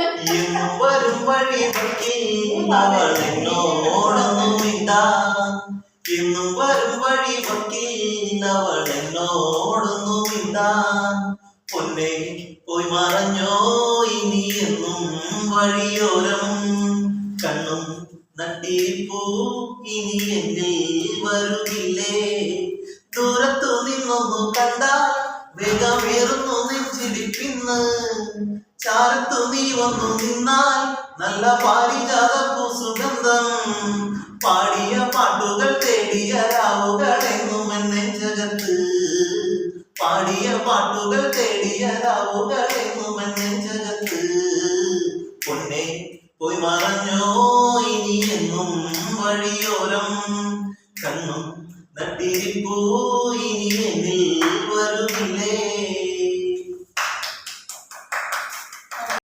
എന്നും വരും വഴി നോക്കി അവൾ എന്നോടൊന്നുമില്ല. എന്നും വരും വഴി നോക്കി അവൾ എന്നോടൊന്നുമില്ല. പൊന്നെ പോയി മറഞ്ഞോ ഇനി എന്നും വഴിയോരം കണ്ണും നട്ടിപ്പൂ ഇനി എന്നിൽ വരുകില്ലേ. ദൂരത്തു നിന്നൊന്നു കണ്ടാൽ വേഗമേറുന്നു നെഞ്ചിടിപ്പിന്ന്. ചാരത്തു നീ വന്നു നിന്നാൽ നല്ല പാരിജാതപ്പൂ സുഗന്ധം. പാടിയ പാട്ടുകൾ തേടിയ രാവുകളെന്നും എന്നെഞ്ചകത്ത്. പാടിയ പാട്ടുകൾ തേടിയ രാവുകളെന്നും എന്നെഞ്ചകത്ത്.